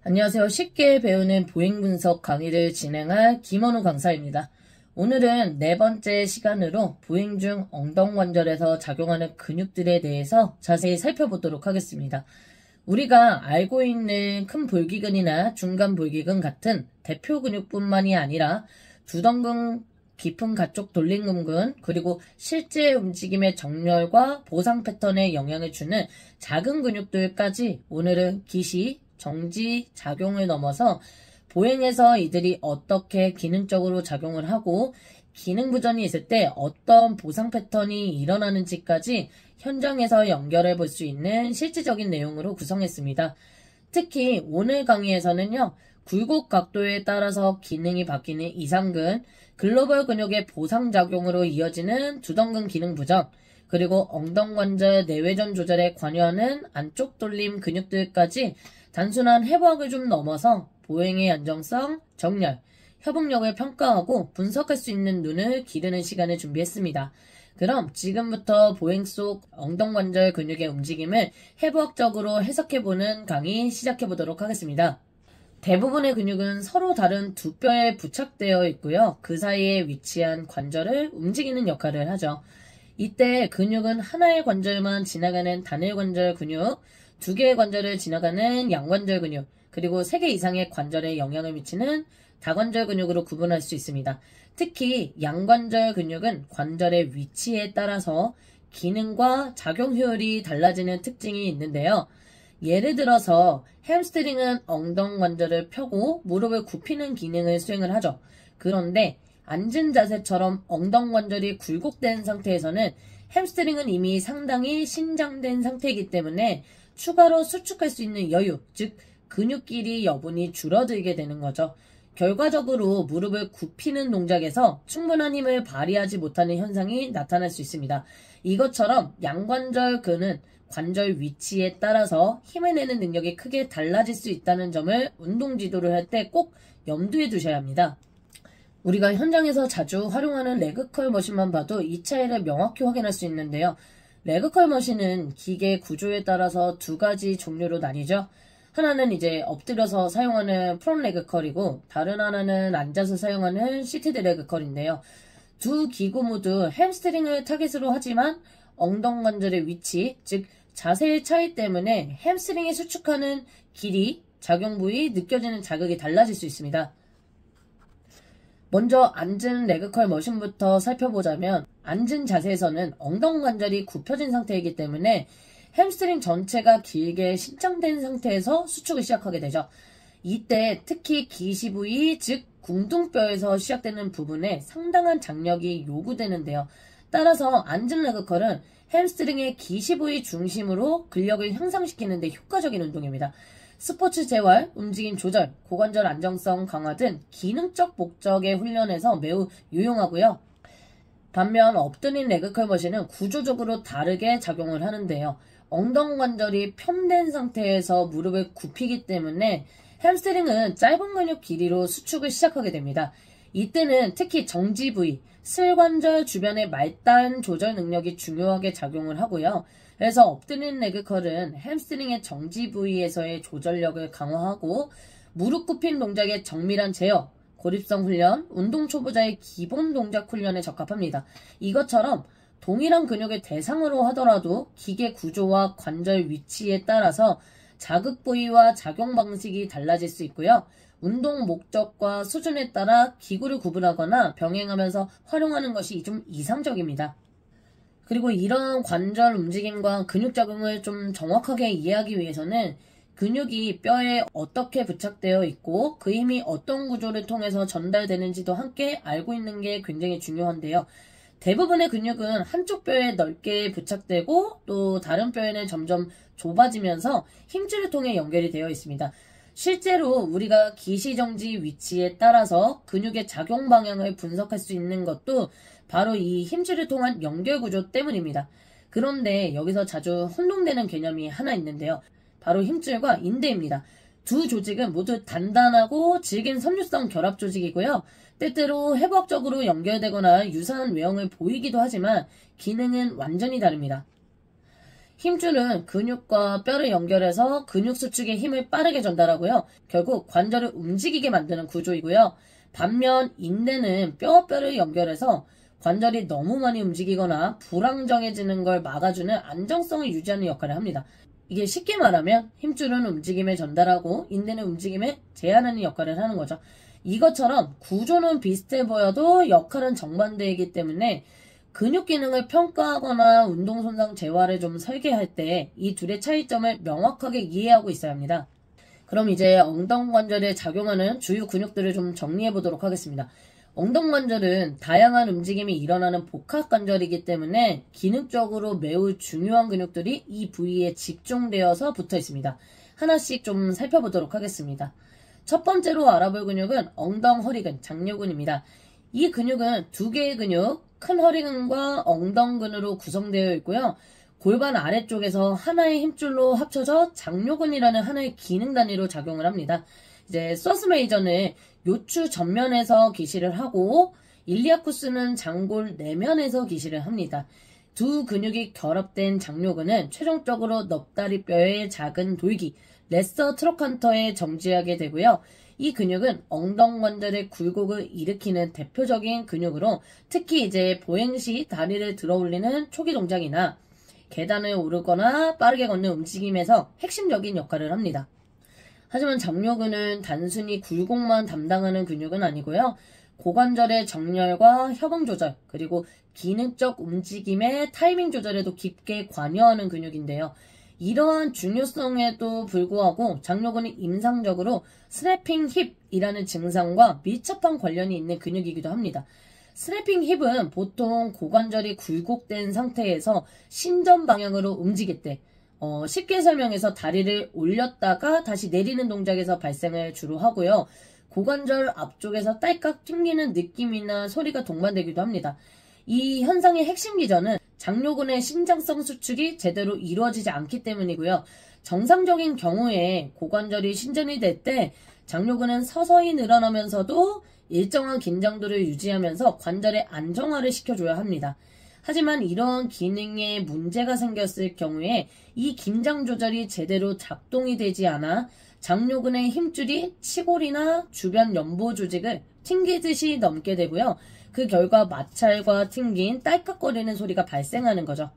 안녕하세요. 쉽게 배우는 보행 분석 강의를 진행할 김원우 강사입니다. 오늘은 네 번째 시간으로 보행 중 엉덩관절에서 작용하는 근육들에 대해서 자세히 살펴보도록 하겠습니다. 우리가 알고 있는 큰 볼기근이나 중간 볼기근 같은 대표 근육뿐만이 아니라 두덩근, 깊은 가쪽 돌림근근, 그리고 실제 움직임의 정렬과 보상 패턴에 영향을 주는 작은 근육들까지 오늘은 기시, 정지, 작용을 넘어서 보행에서 이들이 어떻게 기능적으로 작용을 하고 기능 부전이 있을 때 어떤 보상 패턴이 일어나는지까지 현장에서 연결해 볼 수 있는 실질적인 내용으로 구성했습니다. 특히 오늘 강의에서는요, 굴곡 각도에 따라서 기능이 바뀌는 이상근, 글로벌 근육의 보상작용으로 이어지는 두덩근 기능 부전, 그리고 엉덩관절 내외전 조절에 관여하는 안쪽 돌림 근육들까지 단순한 해부학을 좀 넘어서 보행의 안정성, 정렬, 협응력을 평가하고 분석할 수 있는 눈을 기르는 시간을 준비했습니다. 그럼 지금부터 보행 속 엉덩관절 근육의 움직임을 해부학적으로 해석해보는 강의 시작해보도록 하겠습니다. 대부분의 근육은 서로 다른 두 뼈에 부착되어 있고요. 그 사이에 위치한 관절을 움직이는 역할을 하죠. 이때 근육은 하나의 관절만 지나가는 단일관절 근육, 두 개의 관절을 지나가는 양관절 근육, 그리고 세 개 이상의 관절에 영향을 미치는 다관절 근육으로 구분할 수 있습니다. 특히 양관절 근육은 관절의 위치에 따라서 기능과 작용 효율이 달라지는 특징이 있는데요. 예를 들어서 햄스트링은 엉덩관절을 펴고 무릎을 굽히는 기능을 수행을 하죠. 그런데 앉은 자세처럼 엉덩관절이 굴곡된 상태에서는 햄스트링은 이미 상당히 신장된 상태이기 때문에 추가로 수축할 수 있는 여유, 즉 근육 길이 여분이 줄어들게 되는 거죠. 결과적으로 무릎을 굽히는 동작에서 충분한 힘을 발휘하지 못하는 현상이 나타날 수 있습니다. 이것처럼 양관절근은 관절 위치에 따라서 힘을 내는 능력이 크게 달라질 수 있다는 점을 운동 지도를 할 때 꼭 염두에 두셔야 합니다. 우리가 현장에서 자주 활용하는 레그컬 머신만 봐도 이 차이를 명확히 확인할 수 있는데요. 레그컬 머신은 기계 구조에 따라서 두 가지 종류로 나뉘죠. 하나는 이제 엎드려서 사용하는 프론 레그컬이고 다른 하나는 앉아서 사용하는 시티드 레그컬인데요. 두 기구 모두 햄스트링을 타깃으로 하지만 엉덩관절의 위치, 즉 자세의 차이 때문에 햄스트링이 수축하는 길이, 작용 부위, 느껴지는 자극이 달라질 수 있습니다. 먼저 앉은 레그컬 머신부터 살펴보자면 앉은 자세에서는 엉덩관절이 굽혀진 상태이기 때문에 햄스트링 전체가 길게 신장된 상태에서 수축을 시작하게 되죠. 이때 특히 기시 부위, 즉 궁둥뼈에서 시작되는 부분에 상당한 장력이 요구되는데요. 따라서 앉은 레그컬은 햄스트링의 기시 부위 중심으로 근력을 향상시키는 데 효과적인 운동입니다. 스포츠 재활, 움직임 조절, 고관절 안정성 강화 등 기능적 목적의 훈련에서 매우 유용하고요. 반면 엎드린 레그컬 머신은 구조적으로 다르게 작용을 하는데요. 엉덩관절이 편된 상태에서 무릎을 굽히기 때문에 햄스트링은 짧은 근육 길이로 수축을 시작하게 됩니다. 이때는 특히 정지 부위, 슬관절 주변의 말단 조절 능력이 중요하게 작용을 하고요. 그래서 엎드린 레그컬은 햄스트링의 정지 부위에서의 조절력을 강화하고 무릎 굽힌 동작의 정밀한 제어, 고립성 훈련, 운동 초보자의 기본 동작 훈련에 적합합니다. 이것처럼 동일한 근육을 대상으로 하더라도 기계 구조와 관절 위치에 따라서 자극 부위와 작용 방식이 달라질 수 있고요. 운동 목적과 수준에 따라 기구를 구분하거나 병행하면서 활용하는 것이 좀 이상적입니다. 그리고 이런 관절 움직임과 근육 작용을 좀 정확하게 이해하기 위해서는 근육이 뼈에 어떻게 부착되어 있고 그 힘이 어떤 구조를 통해서 전달되는지도 함께 알고 있는 게 굉장히 중요한데요. 대부분의 근육은 한쪽 뼈에 넓게 부착되고 또 다른 뼈에는 점점 좁아지면서 힘줄을 통해 연결이 되어 있습니다. 실제로 우리가 기시정지 위치에 따라서 근육의 작용 방향을 분석할 수 있는 것도 바로 이 힘줄을 통한 연결 구조 때문입니다. 그런데 여기서 자주 혼동되는 개념이 하나 있는데요. 바로 힘줄과 인대입니다. 두 조직은 모두 단단하고 질긴 섬유성 결합 조직이고요. 때때로 해부학적으로 연결되거나 유사한 외형을 보이기도 하지만 기능은 완전히 다릅니다. 힘줄은 근육과 뼈를 연결해서 근육 수축에 힘을 빠르게 전달하고요. 결국 관절을 움직이게 만드는 구조이고요. 반면 인대는 뼈와 뼈를 연결해서 관절이 너무 많이 움직이거나 불안정해지는 걸 막아주는 안정성을 유지하는 역할을 합니다. 이게 쉽게 말하면 힘줄은 움직임을 전달하고 인대는 움직임을 제한하는 역할을 하는 거죠. 이것처럼 구조는 비슷해 보여도 역할은 정반대이기 때문에 근육 기능을 평가하거나 운동 손상 재활을 좀 설계할 때 이 둘의 차이점을 명확하게 이해하고 있어야 합니다. 그럼 이제 엉덩관절에 작용하는 주요 근육들을 좀 정리해 보도록 하겠습니다. 엉덩관절은 다양한 움직임이 일어나는 복합관절이기 때문에 기능적으로 매우 중요한 근육들이 이 부위에 집중되어서 붙어 있습니다. 하나씩 좀 살펴보도록 하겠습니다. 첫 번째로 알아볼 근육은 엉덩허리근, 장요근입니다. 이 근육은 두 개의 근육, 큰 허리근과 엉덩근으로 구성되어 있고요. 골반 아래쪽에서 하나의 힘줄로 합쳐져 장요근이라는 하나의 기능 단위로 작용을 합니다. 이제 서스 메이저는 요추 전면에서 기시를 하고 일리아쿠스는 장골 내면에서 기시를 합니다. 두 근육이 결합된 장요근은 최종적으로 넙다리뼈의 작은 돌기, 레서 트로칸터에 정지하게 되고요. 이 근육은 엉덩관절의 굴곡을 일으키는 대표적인 근육으로 특히 이제 보행 시 다리를 들어 올리는 초기 동작이나 계단을 오르거나 빠르게 걷는 움직임에서 핵심적인 역할을 합니다. 하지만 장요근은 단순히 굴곡만 담당하는 근육은 아니고요. 고관절의 정렬과 협응 조절, 그리고 기능적 움직임의 타이밍 조절에도 깊게 관여하는 근육인데요. 이러한 중요성에도 불구하고 장요근은 임상적으로 스냅핑 힙이라는 증상과 밀접한 관련이 있는 근육이기도 합니다. 스냅핑 힙은 보통 고관절이 굴곡된 상태에서 신전 방향으로 움직일 때 쉽게 설명해서 다리를 올렸다가 다시 내리는 동작에서 발생을 주로 하고요. 고관절 앞쪽에서 딸깍 튕기는 느낌이나 소리가 동반되기도 합니다. 이 현상의 핵심 기전은 장요근의 신장성 수축이 제대로 이루어지지 않기 때문이고요. 정상적인 경우에 고관절이 신전이 될 때 장요근은 서서히 늘어나면서도 일정한 긴장도를 유지하면서 관절의 안정화를 시켜줘야 합니다. 하지만 이러한 기능에 문제가 생겼을 경우에 이 긴장 조절이 제대로 작동이 되지 않아 장요근의 힘줄이 치골이나 주변 연보 조직을 튕기듯이 넘게 되고요. 그 결과 마찰과 튕긴 딸깍거리는 소리가 발생하는 거죠.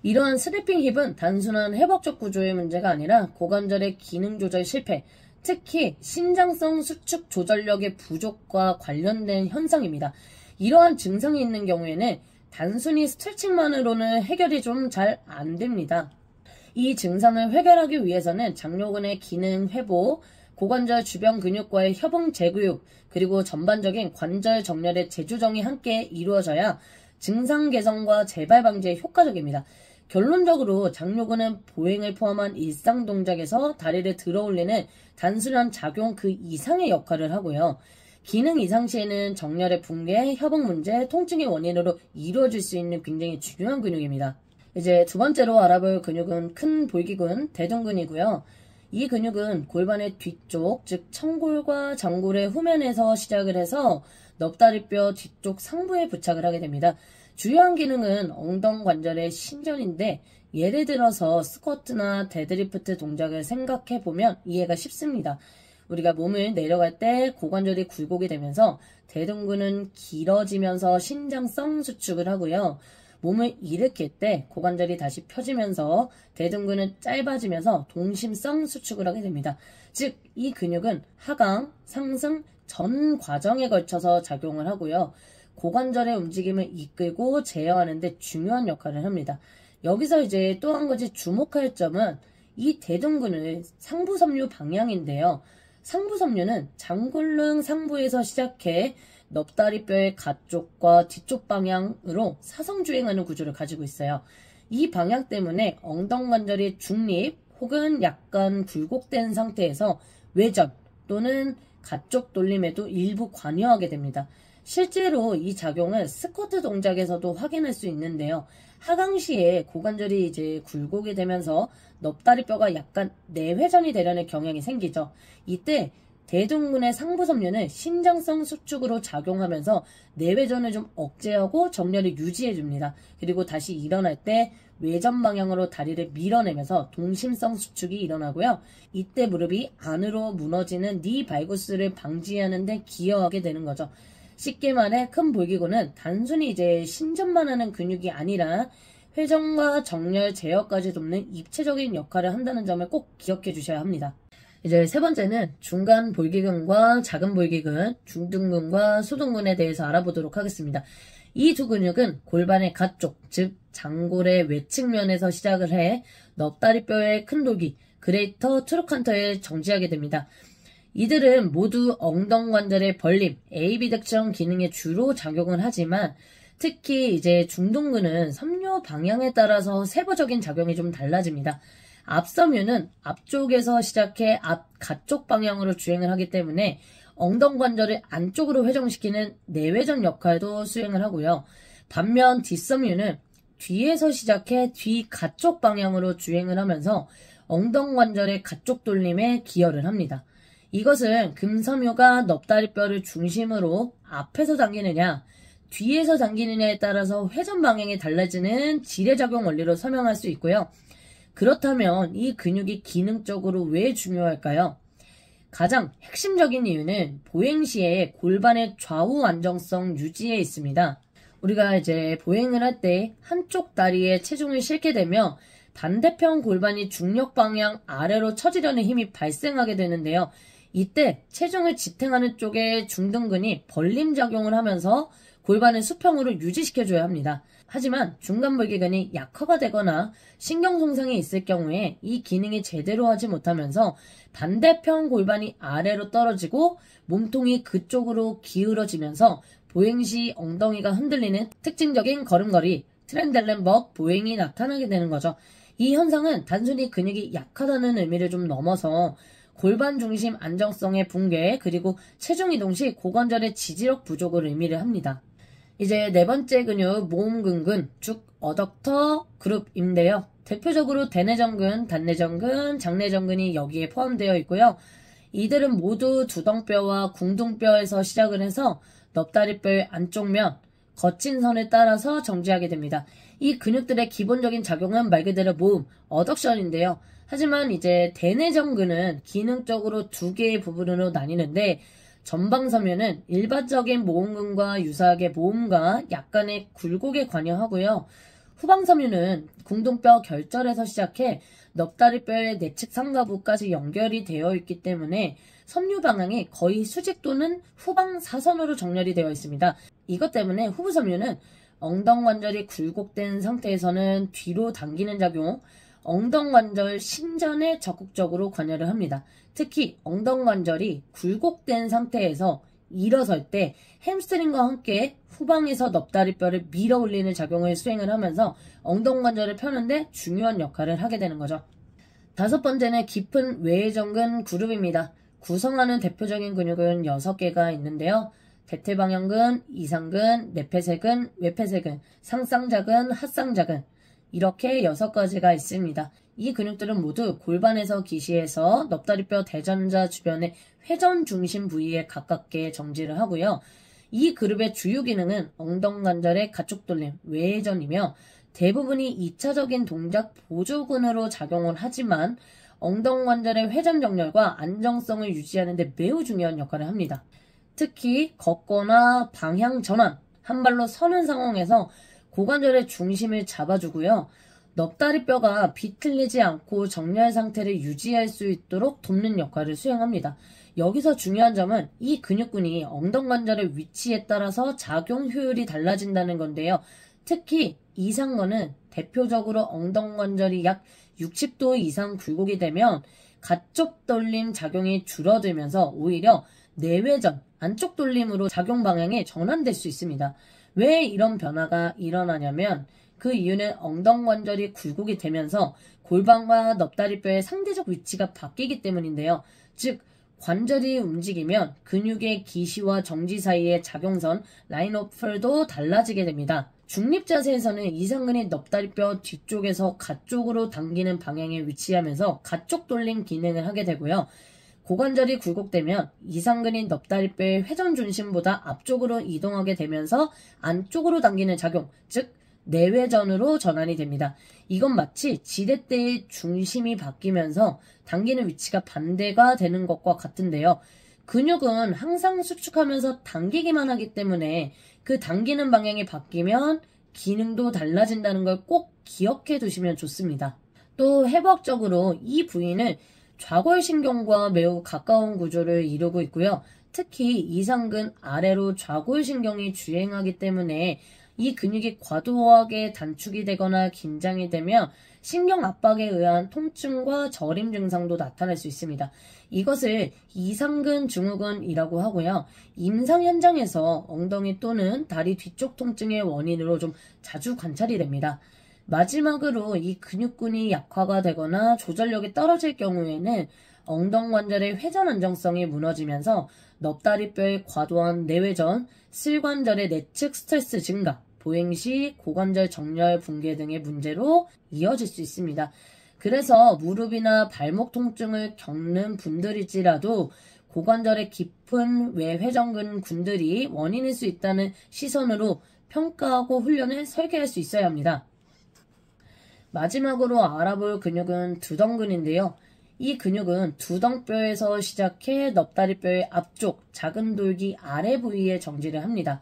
이러한 스냅핑 힙은 단순한 회복적 구조의 문제가 아니라 고관절의 기능 조절 실패, 특히 신장성 수축 조절력의 부족과 관련된 현상입니다. 이러한 증상이 있는 경우에는 단순히 스트레칭만으로는 해결이 좀 잘 안 됩니다. 이 증상을 해결하기 위해서는 장요근의 기능 회복, 고관절 주변 근육과의 협응 재교육, 그리고 전반적인 관절 정렬의 재조정이 함께 이루어져야 증상 개선과 재발 방지에 효과적입니다. 결론적으로 장요근은 보행을 포함한 일상 동작에서 다리를 들어 올리는 단순한 작용 그 이상의 역할을 하고요. 기능 이상 시에는 정렬의 붕괴, 협응 문제, 통증의 원인으로 이루어질 수 있는 굉장히 중요한 근육입니다. 이제 두 번째로 알아볼 근육은 큰 볼기근, 대둔근이고요. 이 근육은 골반의 뒤쪽, 즉 청골과 장골의 후면에서 시작을 해서 넙다리뼈 뒤쪽 상부에 부착을 하게 됩니다. 주요한 기능은 엉덩관절의 신전인데 예를 들어서 스쿼트나 데드리프트 동작을 생각해보면 이해가 쉽습니다. 우리가 몸을 내려갈 때 고관절이 굴곡이 되면서 대둔근은 길어지면서 신장성 수축을 하고요. 몸을 일으킬 때 고관절이 다시 펴지면서 대둔근은 짧아지면서 동심성 수축을 하게 됩니다. 즉, 이 근육은 하강, 상승 전 과정에 걸쳐서 작용을 하고요. 고관절의 움직임을 이끌고 제어하는 데 중요한 역할을 합니다. 여기서 이제 또 한 가지 주목할 점은 이 대둔근의 상부섬유 방향인데요. 상부섬유는 장골릉 상부에서 시작해 넙다리뼈의 가쪽과 뒤쪽 방향으로 사성주행하는 구조를 가지고 있어요. 이 방향 때문에 엉덩관절이 중립 혹은 약간 굴곡된 상태에서 외전 또는 가쪽 돌림에도 일부 관여하게 됩니다. 실제로 이 작용을 스쿼트 동작에서도 확인할 수 있는데요. 하강 시에 고관절이 이제 굴곡이 되면서 넙다리뼈가 약간 내회전이 되려는 경향이 생기죠. 이때 대둔근의 상부섬유는 신장성 수축으로 작용하면서 내외전을 좀 억제하고 정렬을 유지해줍니다. 그리고 다시 일어날 때 외전 방향으로 다리를 밀어내면서 동심성 수축이 일어나고요. 이때 무릎이 안으로 무너지는 니 발구스를 방지하는 데 기여하게 되는 거죠. 쉽게 말해 큰 볼기구는 단순히 이제 신전만 하는 근육이 아니라 회전과 정렬 제어까지 돕는 입체적인 역할을 한다는 점을 꼭 기억해 주셔야 합니다. 이제 세 번째는 중간 볼기근과 작은 볼기근, 중둔근과 수둔근에 대해서 알아보도록 하겠습니다. 이 두 근육은 골반의 가쪽, 즉 장골의 외측면에서 시작을 해 넙다리뼈의 큰 돌기, 그레이터 트로칸터에 정지하게 됩니다. 이들은 모두 엉덩관절의 벌림, AB덱션 기능에 주로 작용을 하지만 특히 이제 중둔근은 섬유 방향에 따라서 세부적인 작용이 좀 달라집니다. 앞섬유는 앞쪽에서 시작해 앞 가쪽 방향으로 주행을 하기 때문에 엉덩관절을 안쪽으로 회전시키는 내회전 역할도 수행을 하고요. 반면 뒷섬유는 뒤에서 시작해 뒤 가쪽 방향으로 주행을 하면서 엉덩관절의 가쪽 돌림에 기여를 합니다. 이것은 금섬유가 넙다리뼈를 중심으로 앞에서 당기느냐 뒤에서 당기느냐에 따라서 회전 방향이 달라지는 지뢰작용 원리로 설명할 수 있고요. 그렇다면 이 근육이 기능적으로 왜 중요할까요? 가장 핵심적인 이유는 보행 시에 골반의 좌우 안정성 유지에 있습니다. 우리가 이제 보행을 할 때 한쪽 다리에 체중을 싣게 되면 반대편 골반이 중력 방향 아래로 처지려는 힘이 발생하게 되는데요. 이때 체중을 지탱하는 쪽에 중둔근이 벌림 작용을 하면서 골반을 수평으로 유지시켜줘야 합니다. 하지만 중간볼기근이 약화가 되거나 신경 손상이 있을 경우에 이 기능이 제대로 하지 못하면서 반대편 골반이 아래로 떨어지고 몸통이 그쪽으로 기울어지면서 보행 시 엉덩이가 흔들리는 특징적인 걸음걸이, 트렌델렌버그 보행이 나타나게 되는 거죠. 이 현상은 단순히 근육이 약하다는 의미를 좀 넘어서 골반 중심 안정성의 붕괴 그리고 체중 이동 시 고관절의 지지력 부족을 의미를 합니다. 이제 네 번째 근육 모음근근, 쭉 어덕터 그룹인데요. 대표적으로 대내전근, 단내전근, 장내전근이 여기에 포함되어 있고요. 이들은 모두 두덩뼈와 궁둥뼈에서 시작을 해서 넙다리뼈의 안쪽면, 거친 선을 따라서 정지하게 됩니다. 이 근육들의 기본적인 작용은 말 그대로 모음, 어덕션인데요. 하지만 이제 대내전근은 기능적으로 두 개의 부분으로 나뉘는데 전방섬유는 일반적인 모음근과 유사하게 모음과 약간의 굴곡에 관여하고요. 후방섬유는 궁둥뼈 결절에서 시작해 넙다리뼈의 내측 상가부까지 연결이 되어 있기 때문에 섬유 방향이 거의 수직 또는 후방 사선으로 정렬이 되어 있습니다. 이것 때문에 후부섬유는 엉덩관절이 굴곡된 상태에서는 뒤로 당기는 작용, 엉덩관절 신전에 적극적으로 관여를 합니다. 특히 엉덩관절이 굴곡된 상태에서 일어설 때 햄스트링과 함께 후방에서 넙다리뼈를 밀어 올리는 작용을 수행을 하면서 엉덩관절을 펴는데 중요한 역할을 하게 되는 거죠. 다섯 번째는 깊은 외전근 그룹입니다. 구성하는 대표적인 근육은 6개가 있는데요. 대퇴방형근, 이상근, 내폐쇄근, 외폐쇄근, 상쌍자근, 하쌍자근 이렇게 6가지가 있습니다. 이 근육들은 모두 골반에서 기시해서 넙다리뼈 대전자 주변의 회전 중심 부위에 가깝게 정지를 하고요. 이 그룹의 주요 기능은 엉덩관절의 가축 돌림, 외회전이며 대부분이 2차적인 동작 보조근으로 작용을 하지만 엉덩관절의 회전 정렬과 안정성을 유지하는 데 매우 중요한 역할을 합니다. 특히 걷거나 방향 전환, 한 발로 서는 상황에서 고관절의 중심을 잡아주고요. 넙다리뼈가 비틀리지 않고 정렬 상태를 유지할 수 있도록 돕는 역할을 수행합니다. 여기서 중요한 점은 이 근육군이 엉덩관절의 위치에 따라서 작용 효율이 달라진다는 건데요. 특히 이상근은 대표적으로 엉덩관절이 약 60도 이상 굴곡이 되면 가쪽 돌림 작용이 줄어들면서 오히려 내외전, 안쪽 돌림으로 작용 방향이 전환될 수 있습니다. 왜 이런 변화가 일어나냐면 그 이유는 엉덩관절이 굴곡이 되면서 골반과 넙다리뼈의 상대적 위치가 바뀌기 때문인데요. 즉 관절이 움직이면 근육의 기시와 정지 사이의 작용선 라인오플도 달라지게 됩니다. 중립자세에서는 이상근이 넙다리뼈 뒤쪽에서 가쪽으로 당기는 방향에 위치하면서 가쪽 돌림 기능을 하게 되고요. 고관절이 굴곡되면 이상근인 넙다리뼈의 회전 중심보다 앞쪽으로 이동하게 되면서 안쪽으로 당기는 작용, 즉 내외전으로 전환이 됩니다. 이건 마치 지렛대의 중심이 바뀌면서 당기는 위치가 반대가 되는 것과 같은데요. 근육은 항상 수축하면서 당기기만 하기 때문에 그 당기는 방향이 바뀌면 기능도 달라진다는 걸 꼭 기억해 두시면 좋습니다. 또 해부학적으로 이 부위는 좌골신경과 매우 가까운 구조를 이루고 있고요. 특히 이상근 아래로 좌골신경이 주행하기 때문에 이 근육이 과도하게 단축이 되거나 긴장이 되면 신경 압박에 의한 통증과 저림 증상도 나타날 수 있습니다. 이것을 이상근 증후군이라고 하고요. 임상 현장에서 엉덩이 또는 다리 뒤쪽 통증의 원인으로 좀 자주 관찰이 됩니다. 마지막으로 이 근육군이 약화가 되거나 조절력이 떨어질 경우에는 엉덩관절의 회전 안정성이 무너지면서 넙다리뼈의 과도한 내외전, 슬관절의 내측 스트레스 증가, 보행 시 고관절 정렬 붕괴 등의 문제로 이어질 수 있습니다. 그래서 무릎이나 발목 통증을 겪는 분들일지라도 고관절의 깊은 외회전근 군들이 원인일 수 있다는 시선으로 평가하고 훈련을 설계할 수 있어야 합니다. 마지막으로 알아볼 근육은 두덩근인데요. 이 근육은 두덩뼈에서 시작해 넙다리뼈의 앞쪽 작은 돌기 아래 부위에 정지를 합니다.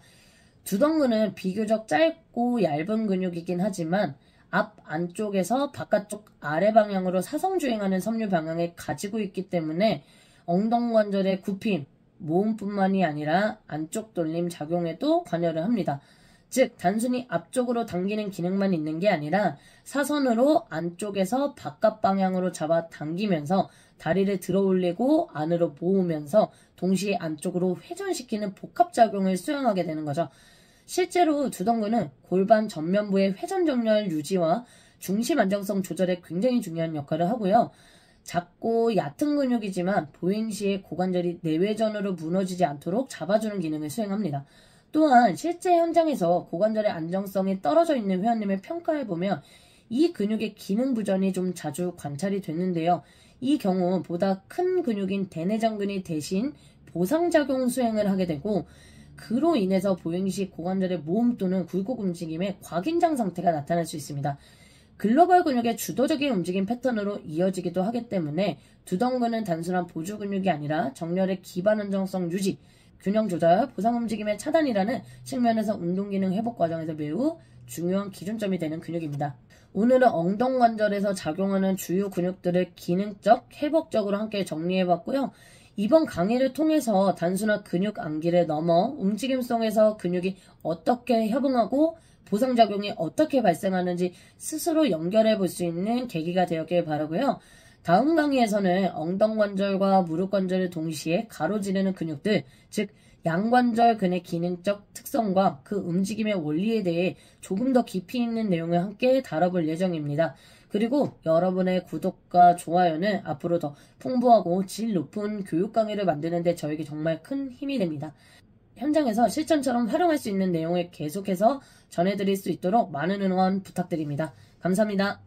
두덩근은 비교적 짧고 얇은 근육이긴 하지만 앞 안쪽에서 바깥쪽 아래 방향으로 사성주행하는 섬유 방향을 가지고 있기 때문에 엉덩관절의 굽힘, 모음뿐만이 아니라 안쪽 돌림 작용에도 관여를 합니다. 즉 단순히 앞쪽으로 당기는 기능만 있는 게 아니라 사선으로 안쪽에서 바깥 방향으로 잡아 당기면서 다리를 들어 올리고 안으로 모으면서 동시에 안쪽으로 회전시키는 복합작용을 수행하게 되는 거죠. 실제로 두덩근은 골반 전면부의 회전 정렬 유지와 중심 안정성 조절에 굉장히 중요한 역할을 하고요. 작고 얕은 근육이지만 보행 시에 고관절이 내외전으로 무너지지 않도록 잡아주는 기능을 수행합니다. 또한 실제 현장에서 고관절의 안정성이 떨어져 있는 회원님을 평가해보면 이 근육의 기능 부전이 좀 자주 관찰이 됐는데요. 이 경우 보다 큰 근육인 대내전근이 대신 보상작용 수행을 하게 되고 그로 인해서 보행시 고관절의 모음 또는 굴곡 움직임에 과긴장 상태가 나타날 수 있습니다. 글로벌 근육의 주도적인 움직임 패턴으로 이어지기도 하기 때문에 두덩근은 단순한 보조 근육이 아니라 정렬의 기반 안정성 유지, 균형 조절, 보상 움직임의 차단이라는 측면에서 운동기능 회복 과정에서 매우 중요한 기준점이 되는 근육입니다. 오늘은 엉덩관절에서 작용하는 주요 근육들을 기능적, 회복적으로 함께 정리해봤고요. 이번 강의를 통해서 단순한 근육 암기를 넘어 움직임 속에서 근육이 어떻게 협응하고 보상작용이 어떻게 발생하는지 스스로 연결해 볼 수 있는 계기가 되었길 바라고요. 다음 강의에서는 엉덩관절과 무릎관절을 동시에 가로지르는 근육들, 즉 양관절근의 기능적 특성과 그 움직임의 원리에 대해 조금 더 깊이 있는 내용을 함께 다뤄볼 예정입니다. 그리고 여러분의 구독과 좋아요는 앞으로 더 풍부하고 질 높은 교육 강의를 만드는 데 저에게 정말 큰 힘이 됩니다. 현장에서 실전처럼 활용할 수 있는 내용을 계속해서 전해드릴 수 있도록 많은 응원 부탁드립니다. 감사합니다.